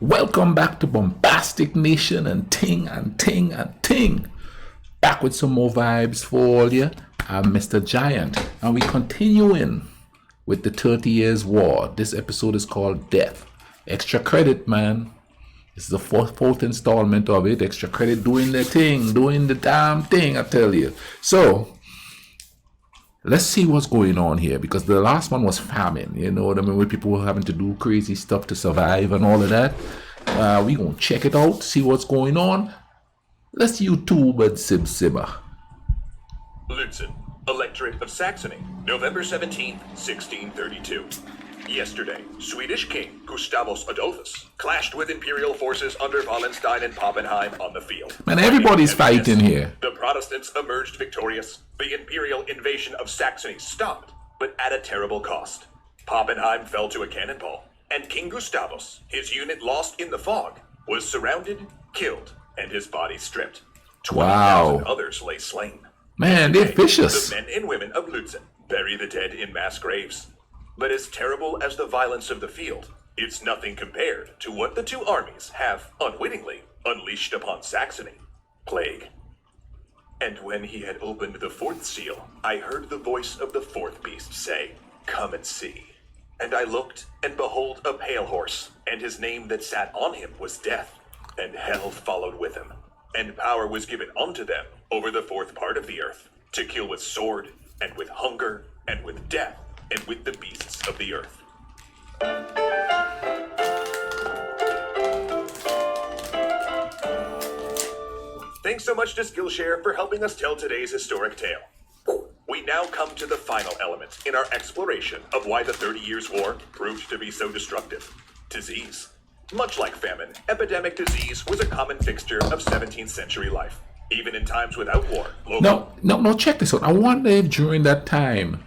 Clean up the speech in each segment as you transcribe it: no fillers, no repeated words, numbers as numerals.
Welcome back to Bombastic Nation and Ting and Ting and Ting. Back with some more vibes for all you. I'm Mr. Giant, and we continuing with the 30 Years War. This episode is called Death. Extra credit, man. This is the fourth installment of it. Extra credit doing the thing, doing the damn thing, I tell you. So, let's see what's going on here, because the last one was famine, you know what I mean, with people having to do crazy stuff to survive and all of that. We gonna check it out, see what's going on. Let's YouTube and simmer. Lutzen, Electorate of Saxony, November 17th, 1632. Yesterday, Swedish King Gustavus Adolphus clashed with imperial forces under Wallenstein and Pappenheim on the field. Man, everybody's fighting here. The Protestants emerged victorious. The imperial invasion of Saxony stopped, but at a terrible cost. Pappenheim fell to a cannonball, and King Gustavus, his unit lost in the fog, was surrounded, killed, and his body stripped. 20,000 others lay slain. Man, they're vicious. The men and women of Lutzen bury the dead in mass graves. But as terrible as the violence of the field, it's nothing compared to what the two armies have, unwittingly, unleashed upon Saxony. Plague. And when he had opened the fourth seal, I heard the voice of the fourth beast say, "Come and see." And I looked, and behold a pale horse, and his name that sat on him was Death, and hell followed with him. And power was given unto them over the fourth part of the earth, to kill with sword, and with hunger, and with death, and with the beasts of the earth. Thanks so much to Skillshare for helping us tell today's historic tale. We now come to the final element in our exploration of why the 30 Years' War proved to be so destructive. Disease. Much like famine, epidemic disease was a common fixture of 17th century life. Even in times without war. No, check this out. I wonder if during that time,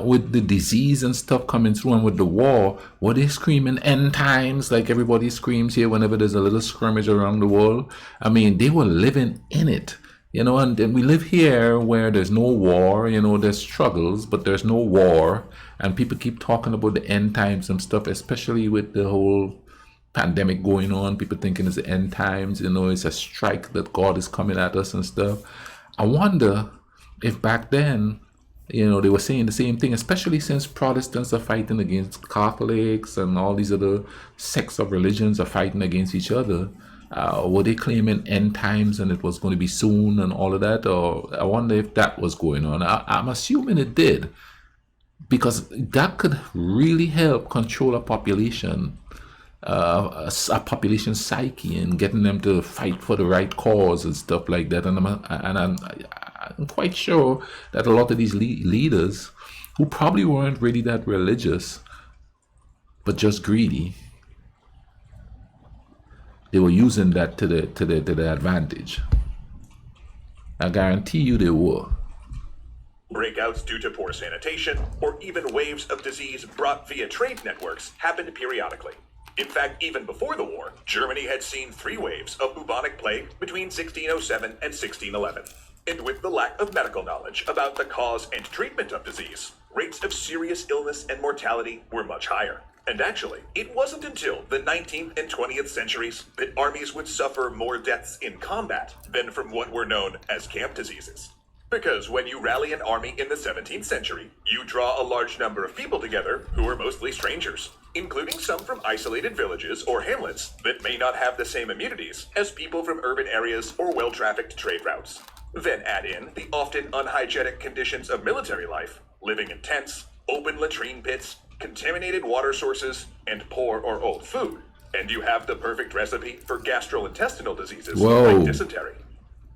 with the disease and stuff coming through and with the war, were they screaming end times like everybody screams here whenever there's a little skirmish around the world? I mean, they were living in it, you know, and we live here where there's no war, you know, there's struggles, but there's no war. And people keep talking about the end times and stuff, especially with the whole pandemic going on, people thinking it's the end times, you know, it's a strike that God is coming at us and stuff. I wonder if back then, you know, they were saying the same thing, especially since Protestants are fighting against Catholics and all these other sects of religions are fighting against each other. Were they claiming end times and it was going to be soon and all of that? Or I wonder if that was going on. I'm assuming it did, because that could really help control a population. A population psyche and getting them to fight for the right cause and stuff like that. And I'm quite sure that a lot of these leaders who probably weren't really that religious, but just greedy, they were using that to their advantage. I guarantee you they were. Breakouts due to poor sanitation, or even waves of disease brought via trade networks happened periodically. In fact, even before the war, Germany had seen 3 waves of bubonic plague between 1607 and 1611. And with the lack of medical knowledge about the cause and treatment of disease, rates of serious illness and mortality were much higher. And actually, it wasn't until the 19th and 20th centuries that armies would suffer more deaths in combat than from what were known as camp diseases. Because when you rally an army in the 17th century, you draw a large number of people together who are mostly strangers, including some from isolated villages or hamlets that may not have the same immunities as people from urban areas or well-trafficked trade routes. Then add in the often unhygienic conditions of military life, living in tents, open latrine pits, contaminated water sources, and poor or old food, and you have the perfect recipe for gastrointestinal diseases like dysentery.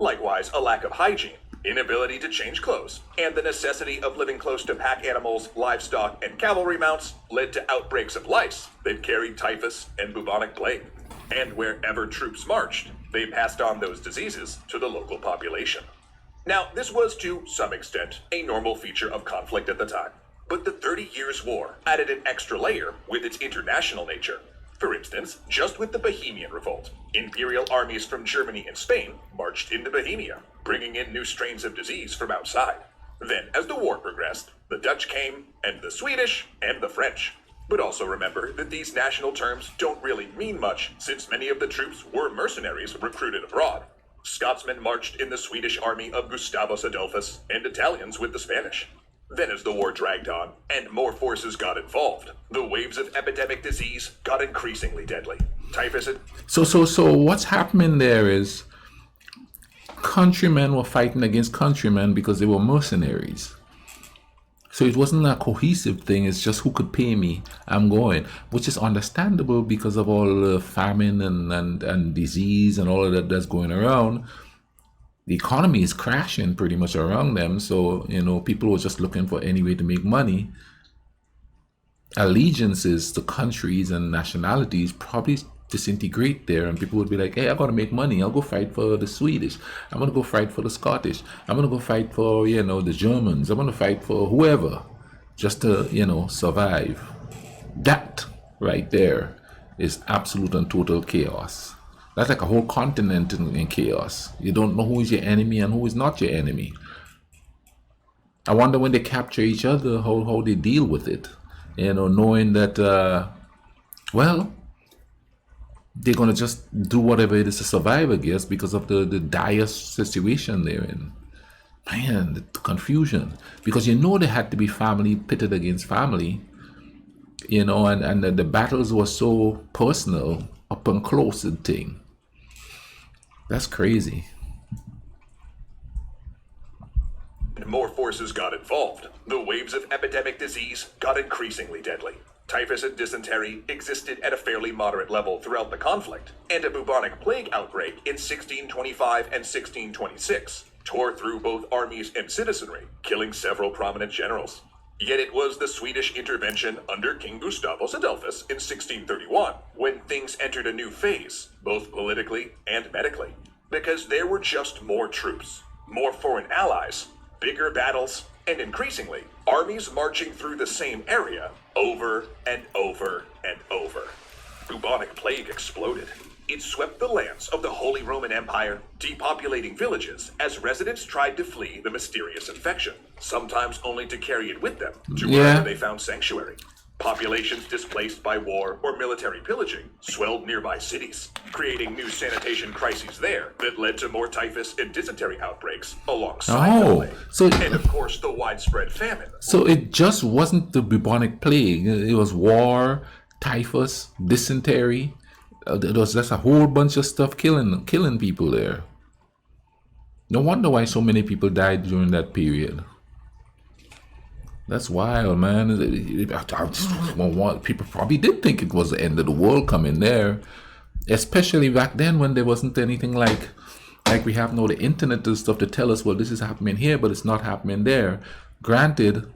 Likewise, a lack of hygiene, inability to change clothes, and the necessity of living close to pack animals, livestock, and cavalry mounts led to outbreaks of lice that carried typhus and bubonic plague. And wherever troops marched, they passed on those diseases to the local population. Now, this was to some extent a normal feature of conflict at the time, but the 30 Years' War added an extra layer with its international nature. For instance, just with the Bohemian Revolt, imperial armies from Germany and Spain marched into Bohemia, bringing in new strains of disease from outside. Then, as the war progressed, the Dutch came, and the Swedish, and the French. But also remember that these national terms don't really mean much, since many of the troops were mercenaries recruited abroad. Scotsmen marched in the Swedish army of Gustavus Adolphus, and Italians with the Spanish. Then as the war dragged on, and more forces got involved, the waves of epidemic disease got increasingly deadly. Typhus. So what's happening there is countrymen were fighting against countrymen because they were mercenaries. So it wasn't a cohesive thing. It's just who could pay me, I'm going, which is understandable because of all the famine and disease and all of that that's going around. The economy is crashing pretty much around them. So, people were just looking for any way to make money. Allegiances to countries and nationalities probably disintegrate there, and people would be like, hey, I gotta make money. I'll go fight for the Swedish. I'm gonna go fight for the Scottish. I'm gonna go fight for, the Germans. I'm gonna fight for whoever just to, survive. That right there is absolute and total chaos. That's like a whole continent in chaos. You don't know who is your enemy and who is not your enemy. I wonder when they capture each other, how they deal with it. Knowing that, they're going to just do whatever it is to survive, I guess, because of the dire situation they're in. Man, the confusion. Because there had to be family pitted against family, and the battles were so personal, up and close and thing. That's crazy. More forces got involved. The waves of epidemic disease got increasingly deadly. Typhus and dysentery existed at a fairly moderate level throughout the conflict, and a bubonic plague outbreak in 1625 and 1626 tore through both armies and citizenry, killing several prominent generals. Yet it was the Swedish intervention under King Gustavus Adolphus in 1631 when things entered a new phase, both politically and medically, because there were just more troops, more foreign allies, bigger battles, and increasingly, armies marching through the same area over and over and over. Bubonic plague exploded. It swept the lands of the Holy Roman Empire, depopulating villages as residents tried to flee the mysterious infection, sometimes only to carry it with them to wherever they found sanctuary. Populations displaced by war or military pillaging swelled nearby cities, creating new sanitation crises there that led to more typhus and dysentery outbreaks alongside the plague. And of course, the widespread famine. So it just wasn't the bubonic plague. It was war, typhus, dysentery. That's a whole bunch of stuff killing people there. No wonder why so many people died during that period. That's wild, man. People probably did think it was the end of the world coming there, especially back then when there wasn't anything like we have now, the internet and stuff to tell us, well, this is happening here, but it's not happening there. Granted,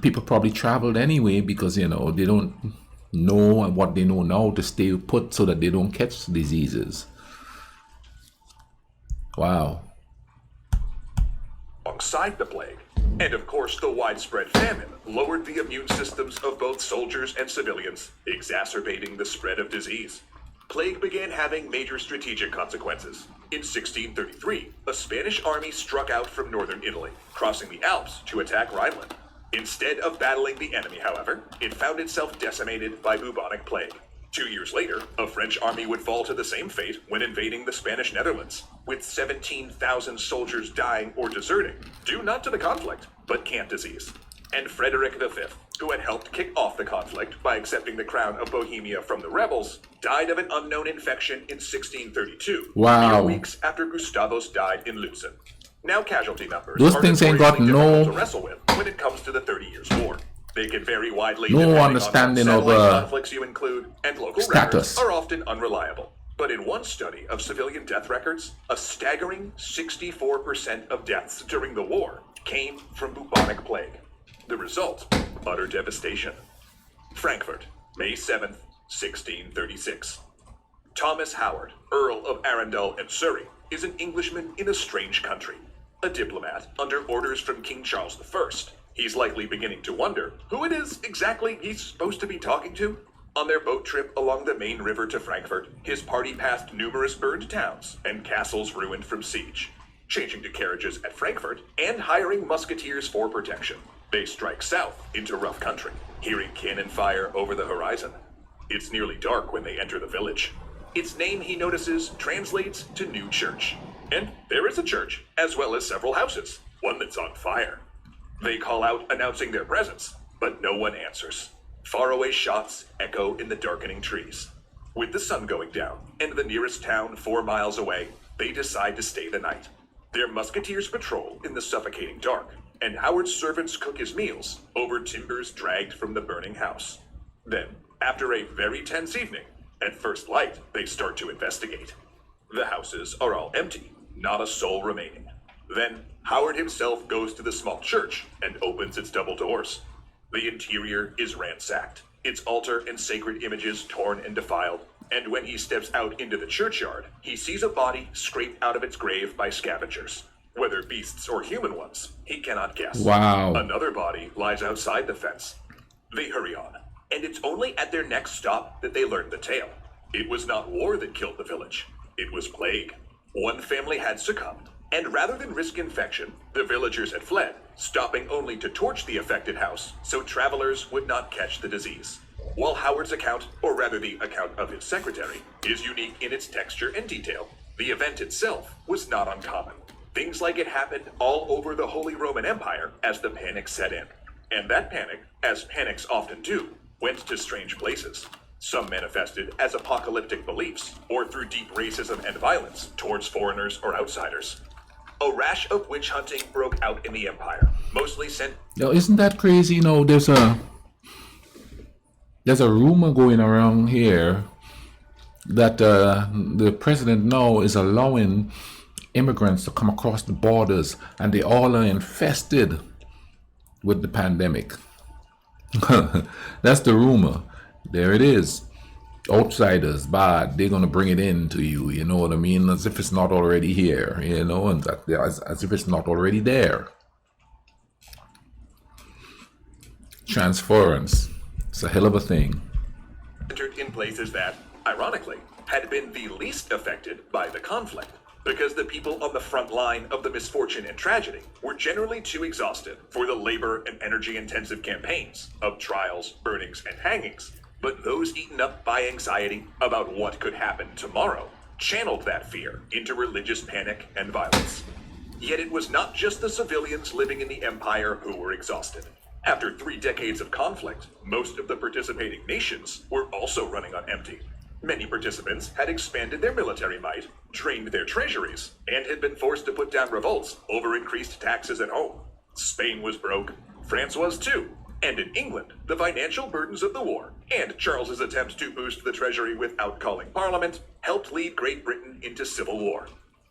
people probably traveled anyway because, they don't know what they know now to stay put so that they don't catch diseases. Wow. Alongside the plague. And of course, the widespread famine lowered the immune systems of both soldiers and civilians, exacerbating the spread of disease. Plague began having major strategic consequences. In 1633, a Spanish army struck out from northern Italy, crossing the Alps to attack Rhineland. Instead of battling the enemy, however, it found itself decimated by bubonic plague. 2 years later, a French army would fall to the same fate when invading the Spanish Netherlands, with 17,000 soldiers dying or deserting, due not to the conflict, but camp disease. And Frederick V, who had helped kick off the conflict by accepting the crown of Bohemia from the rebels, died of an unknown infection in 1632, Wow. 4 weeks after Gustavus died in Lutzen. Now casualty numbers Those are things ain't got notoriously difficult no- to wrestle with when it comes to the 30 Years' War. They can vary widely No depending understanding on of, what satellite conflicts you include, and local status. records are often unreliable. But in one study of civilian death records, a staggering 64% of deaths during the war came from bubonic plague. The result, utter devastation. Frankfurt, May 7th, 1636. Thomas Howard, Earl of Arundel and Surrey, is an Englishman in a strange country. A diplomat under orders from King Charles I. He's likely beginning to wonder who it is exactly he's supposed to be talking to. On their boat trip along the main river to Frankfurt, his party passed numerous burned towns and castles ruined from siege, changing to carriages at Frankfurt and hiring musketeers for protection. They strike south into rough country, hearing cannon fire over the horizon. It's nearly dark when they enter the village. Its name, he notices, translates to New Church. And there is a church, as well as several houses, one that's on fire. They call out, announcing their presence, but no one answers. Faraway shots echo in the darkening trees. With the sun going down, and the nearest town 4 miles away, they decide to stay the night. Their musketeers patrol in the suffocating dark, and Howard's servants cook his meals over timbers dragged from the burning house. Then, after a very tense evening, at first light, they start to investigate. The houses are all empty, not a soul remaining. Then, Howard himself goes to the small church and opens its double doors. The interior is ransacked, its altar and sacred images torn and defiled, and when he steps out into the churchyard, he sees a body scraped out of its grave by scavengers. Whether beasts or human ones, he cannot guess. Wow. Another body lies outside the fence. They hurry on, and it's only at their next stop that they learn the tale. It was not war that killed the village. It was plague. One family had succumbed, and rather than risk infection, the villagers had fled, stopping only to torch the affected house so travelers would not catch the disease. While Howard's account, or rather the account of his secretary, is unique in its texture and detail, the event itself was not uncommon. Things like it happened all over the Holy Roman Empire as the panic set in. And that panic, as panics often do, went to strange places. Some manifested as apocalyptic beliefs, or through deep racism and violence towards foreigners or outsiders. A rash of witch hunting broke out in the empire, mostly sent... Now, isn't that crazy? You know, there's a rumor going around here that the president now is allowing immigrants to come across the borders, and they all are infested with the pandemic. That's the rumor. There it is. Outsiders, bad. They're gonna bring it in to you. You know what I mean? As if it's not already here. You know, and that, as if it's not already there. Transference. It's a hell of a thing. Entered in places that, ironically, had been the least affected by the conflict, because the people on the front line of the misfortune and tragedy were generally too exhausted for the labor and energy-intensive campaigns of trials, burnings, and hangings. But those eaten up by anxiety about what could happen tomorrow channeled that fear into religious panic and violence. Yet it was not just the civilians living in the empire who were exhausted. After 3 decades of conflict, most of the participating nations were also running on empty. Many participants had expanded their military might, drained their treasuries, and had been forced to put down revolts over increased taxes at home. Spain was broke, France was too, and in England, the financial burdens of the war and Charles's attempts to boost the treasury without calling Parliament helped lead Great Britain into civil war.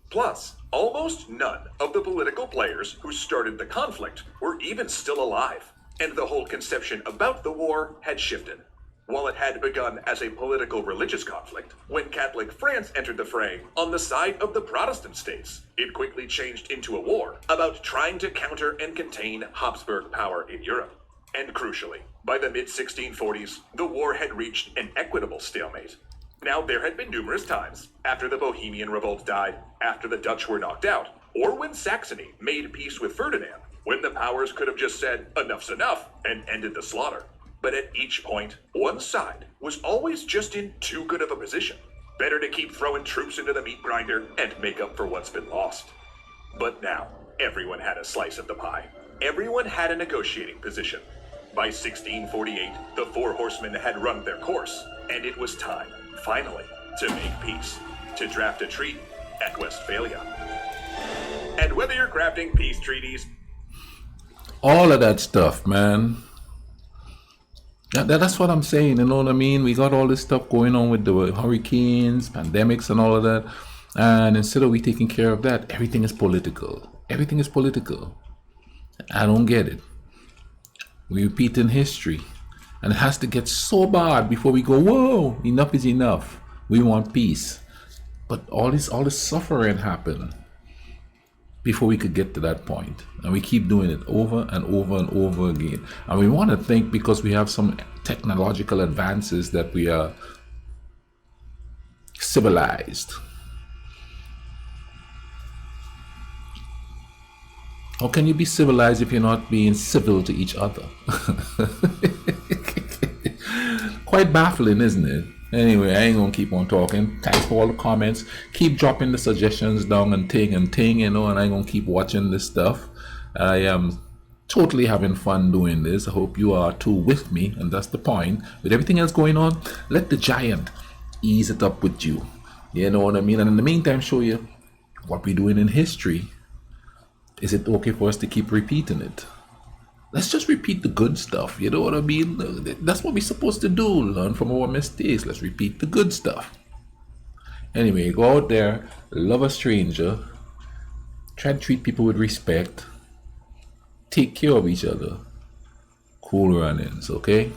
Plus, almost none of the political players who started the conflict were even still alive, and the whole conception about the war had shifted. While it had begun as a political religious conflict, when Catholic France entered the fray on the side of the Protestant states, it quickly changed into a war about trying to counter and contain Habsburg power in Europe. And crucially, by the mid-1640s, the war had reached an equitable stalemate. Now, there had been numerous times, after the Bohemian Revolt died, after the Dutch were knocked out, or when Saxony made peace with Ferdinand, when the powers could have just said, enough's enough, and ended the slaughter. But at each point, one side was always just in too good of a position. Better to keep throwing troops into the meat grinder and make up for what's been lost. But now, everyone had a slice of the pie. Everyone had a negotiating position. By 1648, the 4 horsemen had run their course, and it was time, finally, to make peace, to draft a treaty at Westphalia. And whether you're crafting peace treaties, All of that stuff, man. That's what I'm saying, you know what I mean? We got all this stuff going on with the hurricanes, pandemics, and all of that. And instead of we taking care of that, everything is political. Everything is political. I don't get it. We repeat in history. And it has to get so bad before we go, whoa, enough is enough. We want peace. But all this suffering happened before we could get to that point. And we keep doing it over and over and over again. And we want to think because we have some technological advances that we are civilized. How can you be civilized if you're not being civil to each other? Quite baffling, isn't it? Anyway, I ain't gonna keep on talking. Thanks for all the comments. Keep dropping the suggestions down and ting, you know, and I'm gonna keep watching this stuff. I am totally having fun doing this. I hope you are too with me, and that's the point. With everything else going on, let the giant ease it up with you. You know what I mean? And in the meantime, show you what we're doing in history. Is it okay for us to keep repeating it? Let's just repeat the good stuff. You know what I mean? That's what we're supposed to do. Learn from our mistakes. Let's repeat the good stuff. Anyway, go out there, love a stranger, try to treat people with respect, take care of each other. Cool runnings, okay?